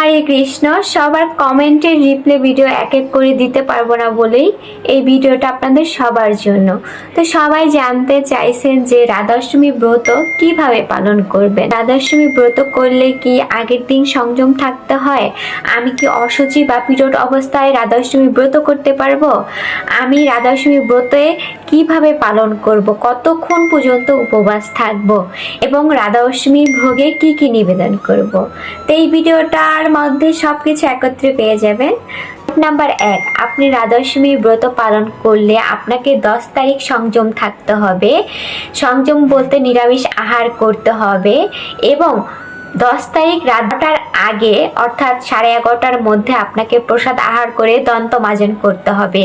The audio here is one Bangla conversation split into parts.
হরে কৃষ্ণ। সবার কমেন্টের রিপ্লাই ভিডিও এক এক করে দিতে পারবো না বলেই এই ভিডিওটা আপনাদের সবার জন্য। তো সবাই জানতে চাইছেন যে রাধাষ্টমী ব্রত কিভাবে পালন করবেন। রাধাষ্টমী ব্রত করলে কি আগের দিন সংযম থাকতে হয়? আমি কি অশুচি বা পিরিয়ড অবস্থায় রাধাষ্টমী ব্রত করতে পারবো? আমি রাধাষ্টমী ব্রতে কিভাবে পালন করব, কতক্ষণ পর্যন্ত উপবাস থাকব এবং রাধাষ্টমীর ভোগে কি কি নিবেদন করব। তো এই ভিডিওটার মধ্যে সবকিছু একত্রে পেয়ে যাবেন। নাম্বার 1, আপনি রাধাষ্টমীর ব্রত পালন করলে আপনাকে 10 তারিখ সংযম থাকতে হবে। সংযম বলতে নিরামিষ আহার করতে হবে এবং 10 তারিখ রাতটার আগে অর্থাৎ 11:30টার মধ্যে আপনাকে প্রসাদ আহার করে দন্তমাজন করতে হবে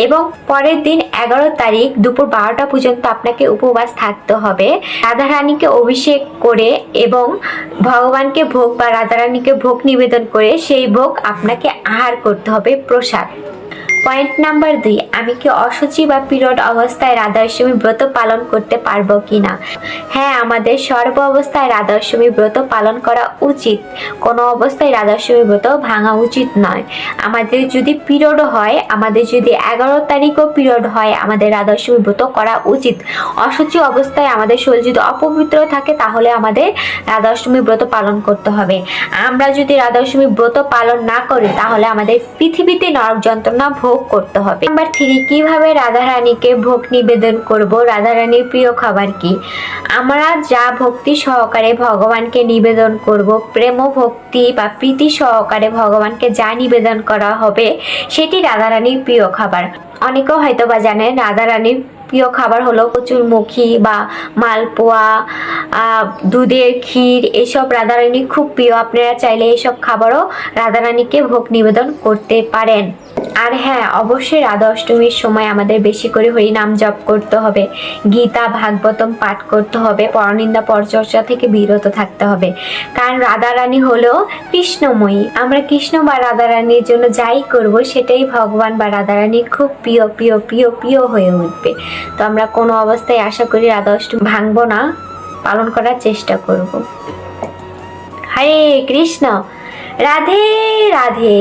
এবং পরের দিন 11 তারিখ দুপুর 12টা পর্যন্ত আপনাকে উপবাস থাকতে হবে। রাধারানীকে অভিষেক করে এবং ভগবানকে ভোগ বা রাধারানীকে ভোগ নিবেদন করে সেই ভোগ আপনাকে আহার করতে হবে, প্রসাদ। পয়েন্ট নাম্বার 2, আমি কি অশুচি বা পিরিয়ড অবস্থায় রাধাষ্টমী ব্রত পালন করতে পারবো কিনা? হ্যাঁ, আমাদের সর্ব অবস্থায় রাধাষ্টমী ব্রত পালন করা উচিত। কোনো অবস্থায় রাধাষ্টমী ব্রত ভাঙা উচিত নয়। আমাদের যদি পিরিয়ড হয়, আমাদের যদি 11 তারিখও পিরিয়ড হয়, আমাদের রাধাষ্টমী ব্রত করা উচিত। অশুচি অবস্থায় আমাদের শরীর যদি অপবিত্র থাকে তাহলে আমাদের রাধাষ্টমী ব্রত পালন করতে হবে। আমরা যদি রাধাষ্টমী ব্রত পালন না করি তাহলে আমাদের পৃথিবীতে নরক যন্ত্রণা ভোগ করতে হবে। নাম্বার 3, কিভাবে রাধারানীকে ভোগ নিবেদন করব? রাধারানীর প্রিয় খাবার কি? আমরা যা ভক্তি সহকারে ভগবানকে নিবেদন করব, প্রেম ভক্তি বা প্রীতি সহকারে ভগবানকে যা নিবেদন করা হবে সেটি রাধারানীর প্রিয় খাবার। অনেকেও হয়তো বা জানেন রাধারানীর প্রিয় খাবার হলো কচুরমুখী বা মালপোয়া, দুধের ক্ষীর, এসব রাধারানীর খুব প্রিয়। আপনারা চাইলে এসব খাবারও রাধারানীকে ভোগ নিবেদন করতে পারেন। আর হ্যাঁ, অবশ্যই রাধা অষ্টমীর সময় আমাদের বেশি করে হরিনাম জপ করতে হবে, গীতা ভাগবতম পাঠ করতে হবে, পরনিন্দা পরচর্চা থেকে বিরত থাকতে হবে। কারণ রাধারানী হলো কৃষ্ণময়ী। আমরা কৃষ্ণ বা রাধারানীর জন্য যাই করব সেটাই ভগবান বা রাধারানীর খুব প্রিয় প্রিয় প্রিয় প্রিয় হয়ে উঠবে। তো আমরা কোনো অবস্থায় আশা করি রাধা অষ্টমী ভাঙবো না, পালন করার চেষ্টা করব। হরে কৃষ্ণ। রাধে রাধে।